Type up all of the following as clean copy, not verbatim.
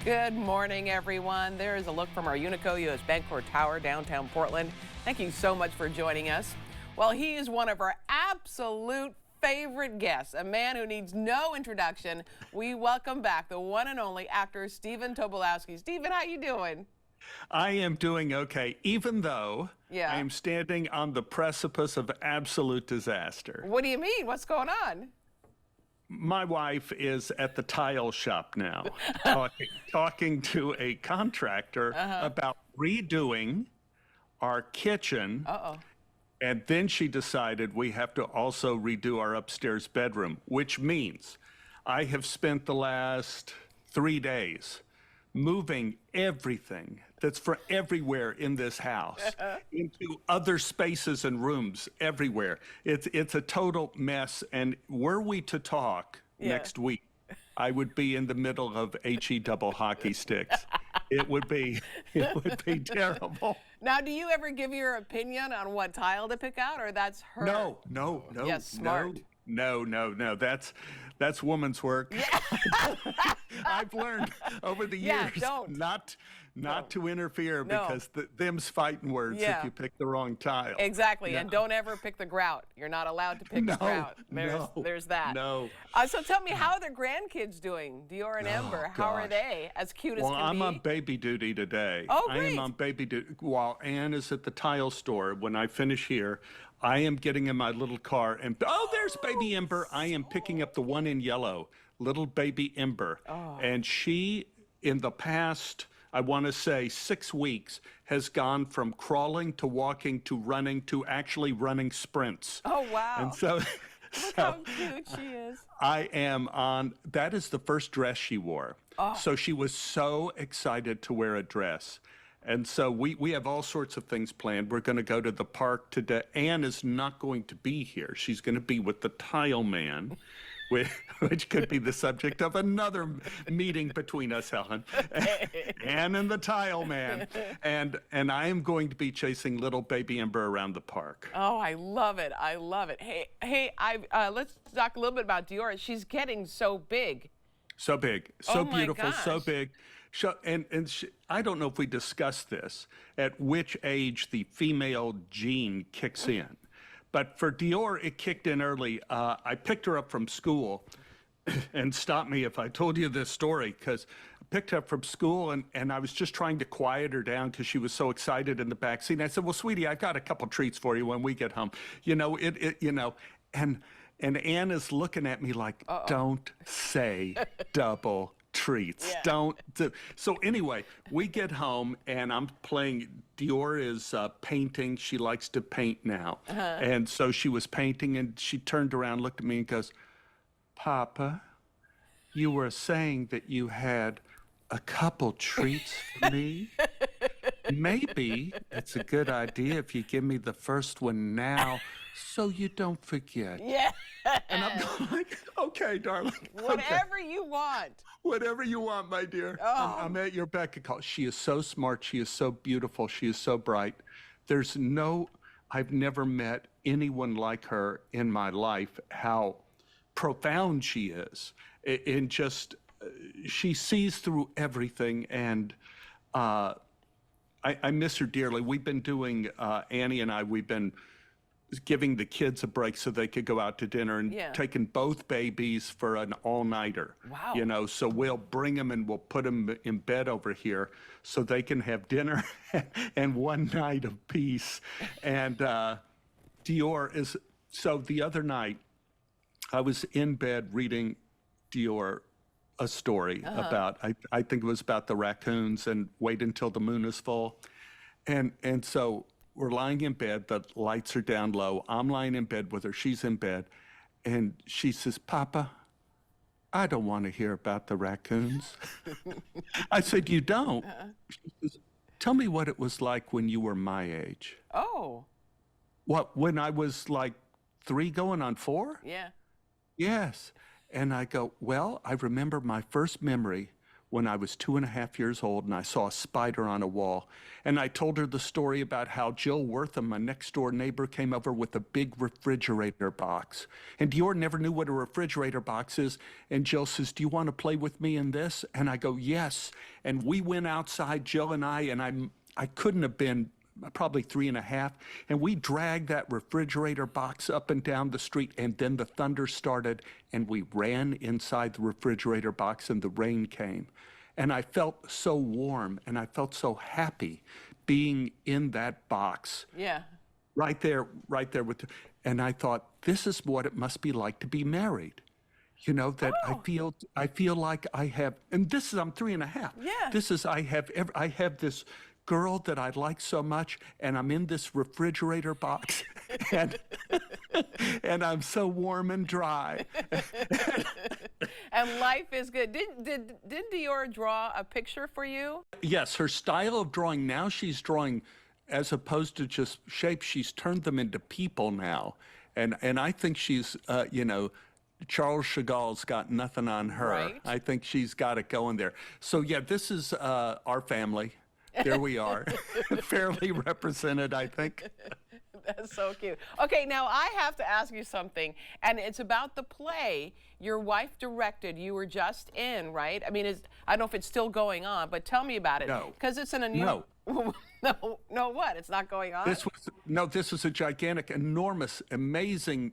Good morning, everyone. There is a look from our Unico U.S. Bancorp Tower, downtown Portland. Thank you so much for joining us. Well, he is one of our absolute favorite guests, a man who needs no introduction. We welcome back the one and only actor Stephen Tobolowsky. Stephen, how you doing? I am doing okay, even though I am standing on the precipice of absolute disaster. What do you mean? What's going on? My wife is at the tile shop now, talking to a contractor about redoing our kitchen. And then she decided we have to also redo our upstairs bedroom, which means I have spent the last 3 days moving everything that's for everywhere in this house into other spaces and rooms everywhere. It's a total mess. And were we to talk next week, I would be in the middle of HE double hockey sticks. It would be terrible. Now, do you ever give your opinion on what tile to pick out, or that's her? No. Yes, smart. No. That's woman's work. I've learned over the years not to interfere because them's fighting words if you pick the wrong tile. Exactly, and don't ever pick the grout. You're not allowed to pick the grout. There's that. No. So tell me, how are the grandkids doing? Dior and Ember, how are they? As cute as can be? Well, I'm on baby duty today. Oh, great. I am on baby duty. While Ann is at the tile store, when I finish here, I am getting in my little car and, there's baby Ember. I am picking up the one in yellow, little baby Ember. And she, in the past, I want to say 6 weeks, has gone from crawling to walking to running to actually running sprints. Oh, wow. And so, look how cute she is. I am on, that is the first dress she wore. So she was so excited to wear a dress. And so we have all sorts of things planned. We're going to go to the park today. Ann is not going to be here. She's going to be with the tile man, which could be the subject of another meeting between us, Helen. Ann and the tile man. And I am going to be chasing little baby Ember around the park. Oh, I love it. I love it. Hey, let's talk a little bit about Dior. She's getting so big. So big, so beautiful, gosh. so big. I don't know if we discussed this, at which age the female gene kicks in. But for Dior, it kicked in early. I picked her up from school, and stop me if I told you this story, because I picked her up from school, and I was just trying to quiet her down because she was so excited in the back seat. And I said, well, sweetie, I got a couple treats for you when we get home. And Ann is looking at me like, don't say double treats. So anyway, we get home and I'm playing. Dior is painting. She likes to paint now. And so she was painting and she turned around, looked at me and goes, Papa, you were saying that you had a couple treats for me. Maybe it's a good idea if you give me the first one now so you don't forget. And I'm going like, okay, darling. Whatever you want. Whatever you want, my dear. I'm at your beck and call. She is so smart. She is so beautiful. She is so bright. I've never met anyone like her in my life, how profound she is. She sees through everything, and I miss her dearly. We've been doing, Annie and I, we've been giving the kids a break so they could go out to dinner and taking both babies for an all-nighter. Wow. So we'll bring them and we'll put them in bed over here so they can have dinner and one night of peace. And Dior is, so the other night I was in bed reading Dior a story about, I think it was about the raccoons and wait until the moon is full. And so we're lying in bed, the lights are down low. I'm lying in bed with her, she's in bed. And she says, Papa, I don't want to hear about the raccoons. I said, you don't? She says, tell me what it was like when you were my age. Oh. What, when I was like 3 going on 4? Yeah. Yes. And I go, well, I remember my first memory when I was 2.5 years old and I saw a spider on a wall. And I told her the story about how Jill Wortham, my next door neighbor, came over with a big refrigerator box. And Dior never knew what a refrigerator box is. And Jill says, "Do you want to play with me in this?" And I go, "Yes." And we went outside, Jill and I couldn't have been probably 3.5, and we dragged that refrigerator box up and down the street, and then the thunder started, and we ran inside the refrigerator box, and the rain came. And I felt so warm, and I felt so happy being in that box. Yeah. Right there and I thought, this is what it must be like to be married. You know, that I feel like I have, and this is, I'm 3.5. Yeah. This is, I have this girl that I like so much, and I'm in this refrigerator box, and I'm so warm and dry. And life is good. Did Dior draw a picture for you? Yes, her style of drawing, now she's drawing, as opposed to just shapes, she's turned them into people now. And I think she's, Charles Chagall's got nothing on her. Right. I think she's got it going there. So yeah, this is our family. There we are, fairly represented, I think. That's so cute. Okay, now I have to ask you something, and it's about the play your wife directed. You were just in, right? I mean, I don't know if it's still going on, but tell me about it. No. Because it's an unusual. No. No, what? It's not going on? This was a gigantic, enormous, amazing,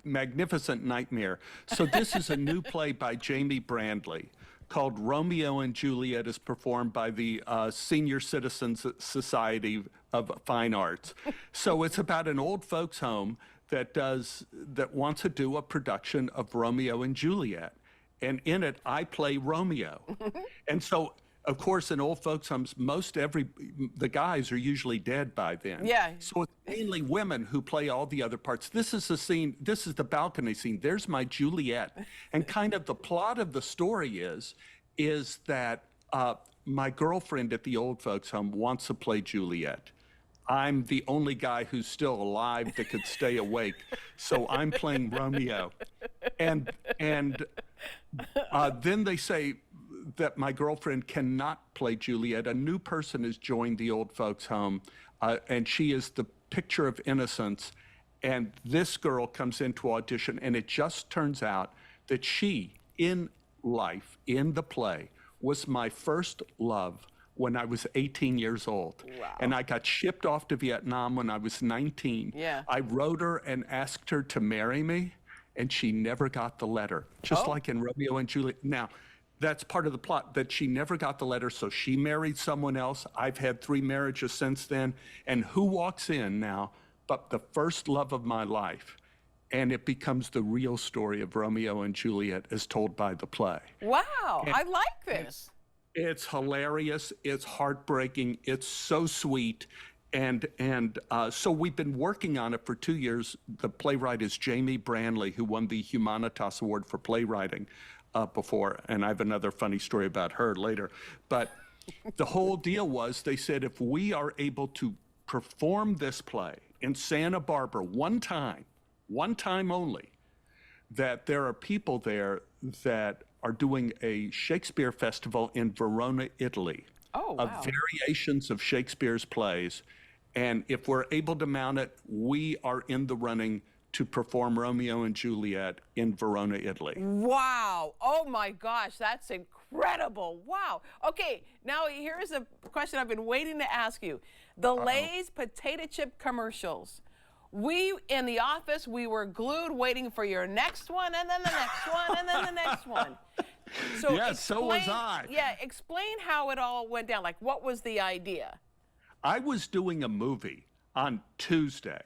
magnificent nightmare. So this is a new play by Jamie Brandley called Romeo and Juliet, is performed by the Senior Citizens Society of Fine Arts. So it's about an old folks home that wants to do a production of Romeo and Juliet. And in it, I play Romeo. And so, of course, in old folks homes, the guys are usually dead by then. Yeah. So it's mainly women who play all the other parts. This is the scene, this is the balcony scene. There's my Juliet. And kind of the plot of the story is that my girlfriend at the old folks home wants to play Juliet. I'm the only guy who's still alive that could stay awake. So I'm playing Romeo. And then they say that my girlfriend cannot play Juliet. A new person has joined the old folks home, and she is the picture of innocence. And this girl comes into audition, and it just turns out that she, in life, in the play, was my first love when I was 18 years old. Wow. And I got shipped off to Vietnam when I was 19. Yeah. I wrote her and asked her to marry me, and she never got the letter, just like in Romeo and Juliet. Now, that's part of the plot, that she never got the letter, so she married someone else. I've had 3 marriages since then. And who walks in now but the first love of my life? And it becomes the real story of Romeo and Juliet as told by the play. Wow, I like this. It's hilarious. It's heartbreaking. It's so sweet. And so we've been working on it for 2 years. The playwright is Jamie Brandley, who won the Humanitas Award for playwriting before. And I have another funny story about her later. But the whole deal was, they said, if we are able to perform this play in Santa Barbara one time only, that there are people there that are doing a Shakespeare festival in Verona, Italy, of variations of Shakespeare's plays. And if we're able to mount it, we are in the running to perform Romeo and Juliet in Verona, Italy. Wow. Oh my gosh, that's incredible. Wow. Okay, now here's a question I've been waiting to ask you. The Lay's potato chip commercials. We, in the office, we were glued waiting for your next one, and then the next one, and then the next one. So yes, so was I. Yeah, explain how it all went down. Like, what was the idea? I was doing a movie on Tuesday.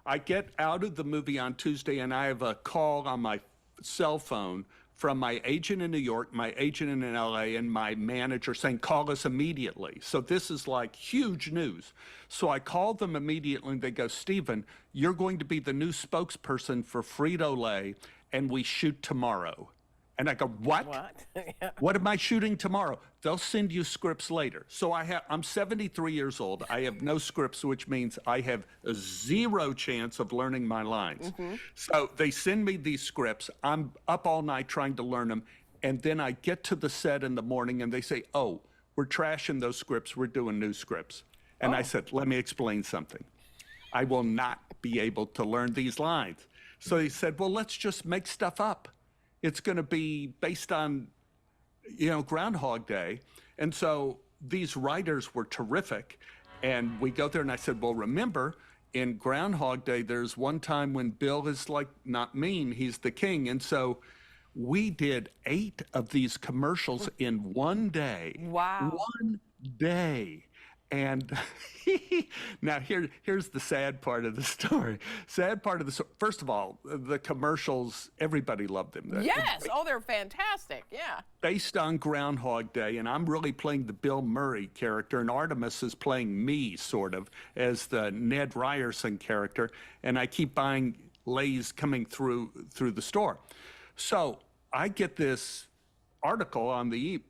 I get out of the movie on Tuesday, and I have a call on my cell phone from my agent in New York, my agent in LA, and my manager saying, call us immediately. So this is like huge news. So I called them immediately, and they go, Stephen, you're going to be the new spokesperson for Frito-Lay, and we shoot tomorrow. And I go, what? Yeah. What am I shooting tomorrow? They'll send you scripts later. So I'm 73 years old. I have no scripts, which means I have a 0 chance of learning my lines. So they send me these scripts. I'm up all night trying to learn them. and then I get to the set in the morning and they say, oh, we're trashing those scripts. We're doing new scripts. And I said, let me explain something. I will not be able to learn these lines. So he said, well, let's just make stuff up. It's going to be based on, Groundhog Day. And so these writers were terrific. And we go there and I said, well, remember, in Groundhog Day, there's one time when Bill is like not mean, he's the king. And so we did 8 of these commercials in one day. Wow. One day. And now here's the sad part of the story. First of all, the commercials, everybody loved them. Yes. Oh, they're fantastic. Yeah. Based on Groundhog Day, and I'm really playing the Bill Murray character, and Artemis is playing me, sort of, as the Ned Ryerson character, and I keep buying Lay's coming through the store. So I get this article on the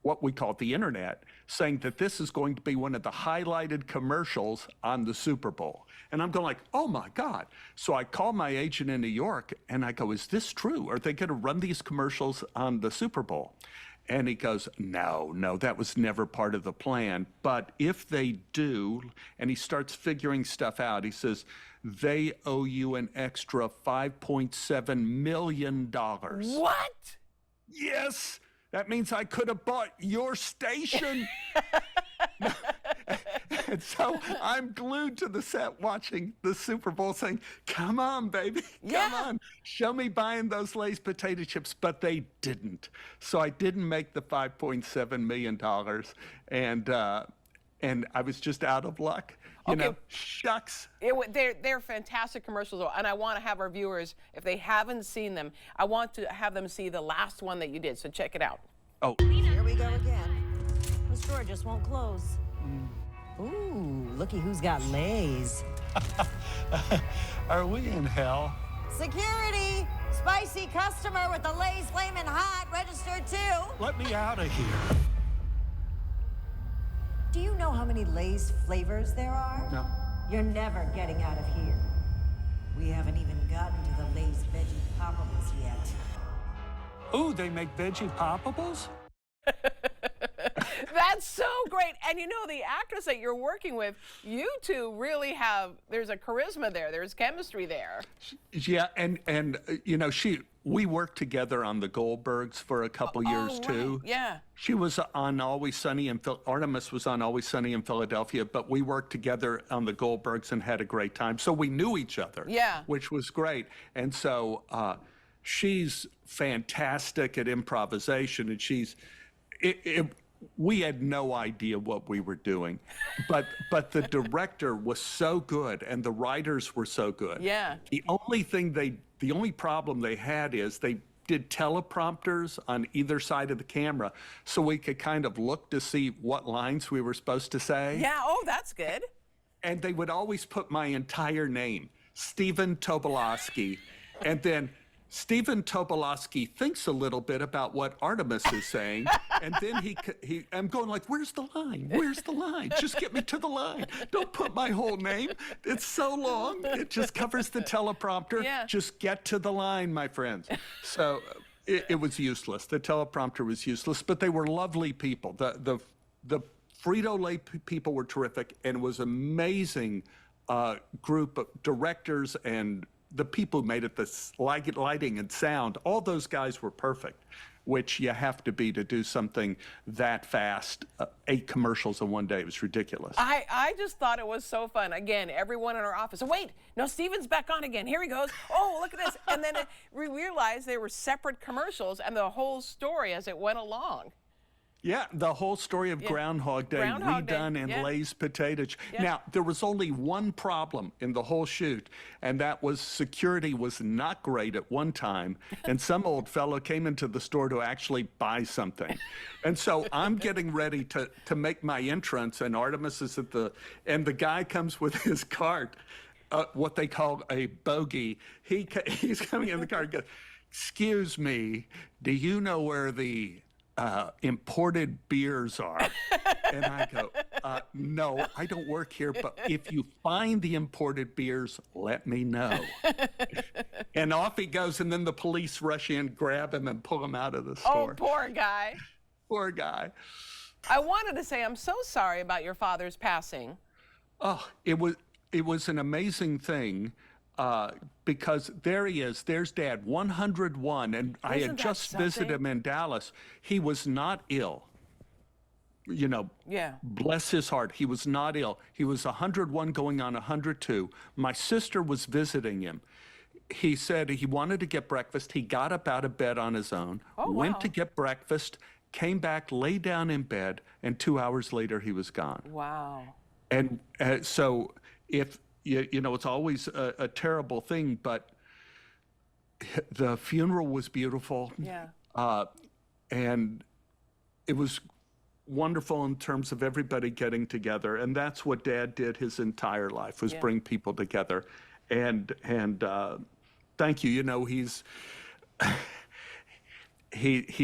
what we call the internet, saying that this is going to be one of the highlighted commercials on the Super Bowl. And I'm going like, oh my God. So I call my agent in New York and I go, is this true? Are they going to run these commercials on the Super Bowl? And he goes, no, that was never part of the plan. But if they do, and he starts figuring stuff out, he says, they owe you an extra $5.7 million. What? Yes. That means I could have bought your station. And so I'm glued to the set watching the Super Bowl saying, come on, baby, come on. Show me buying those Lay's potato chips. But they didn't. So I didn't make the $5.7 million. And I was just out of luck. You know, shucks. They're fantastic commercials, and I want to have our viewers, if they haven't seen them, I want to have them see the last one that you did, so check it out. Oh. Here we go again. The store just won't close. Ooh, looky who's got Lay's. Are we in hell? Security! Spicy customer with the Lay's Flamin' Hot registered too. Let me out of here. Do you know how many Lay's flavors there are? No. You're never getting out of here. We haven't even gotten to the Lay's Veggie Poppables yet. Ooh, they make veggie poppables? That's so great. And you know, the actress that you're working with, you two really have, there's a charisma there. There's chemistry there. Yeah, and we worked together on the Goldbergs for a couple years too. Yeah. She was on Always Sunny in Artemis was on Always Sunny in Philadelphia, but we worked together on the Goldbergs and had a great time. So we knew each other. Yeah. Which was great. And so she's fantastic at improvisation, and we had no idea what we were doing, but the director was so good and the writers were so good. Yeah. The only problem they had is they did teleprompters on either side of the camera, so we could kind of look to see what lines we were supposed to say. Yeah. Oh, that's good. And they would always put my entire name, Stephen Tobolowsky, and then Stephen Tobolowsky thinks a little bit about what Artemis is saying, and then I'm going like, where's the line? Where's the line? Just get me to the line. Don't put my whole name. It's so long. It just covers the teleprompter. Yeah. Just get to the line, my friends. So it was useless. The teleprompter was useless, but they were lovely people. The Frito-Lay people were terrific, and it was amazing group of directors and the people who made it, the lighting and sound, all those guys were perfect, which you have to be to do something that fast. 8 commercials in one day. It was ridiculous. I just thought it was so fun. Again, everyone in our office. Oh, wait, no, Steven's back on again. Here he goes. Oh, look at this. And then we realized they were separate commercials and the whole story as it went along. Yeah, the whole story of Groundhog Day redone in Lay's potato chips. Yeah. Now, there was only one problem in the whole shoot, and that was security was not great at one time, and some old fellow came into the store to actually buy something. And so I'm getting ready to make my entrance, and Artemis is and the guy comes with his cart, what they call a bogey. He's coming in the car and goes, excuse me, do you know where the imported beers are? And I go, No, I don't work here, but if you find the imported beers, let me know. And off he goes, and then the police rush in, grab him, and pull him out of the store. Oh, poor guy. Poor guy. I wanted to say I'm so sorry about your father's passing. Oh, it was an amazing thing. Because there he is, there's Dad, 101, and I Isn't had that just visited him in Dallas. He was not ill. You know, Yeah. bless his heart, he was not ill. He was 101 going on 102. My sister was visiting him. He said he wanted to get breakfast. He got up out of bed on his own, went to get breakfast, came back, lay down in bed, and 2 hours later he was gone. Wow. And so if, you know, it's always a terrible thing, but the funeral was beautiful. Yeah. And it was wonderful in terms of everybody getting together. And that's what Dad did his entire life, was bring people together. And thank you. You know, he's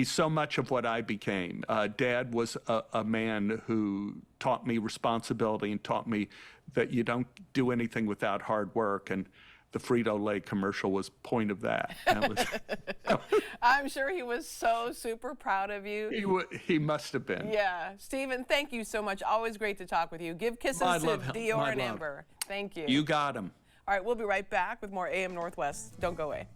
so much of what I became. Dad was a man who taught me responsibility and taught me that you don't do anything without hard work. And the Frito-Lay commercial was point of that. I'm sure he was so super proud of you. He must have been. Yeah. Stephen, thank you so much. Always great to talk with you. Give kisses to Dior and Amber. Thank you. You got him. All right, we'll be right back with more AM Northwest. Don't go away.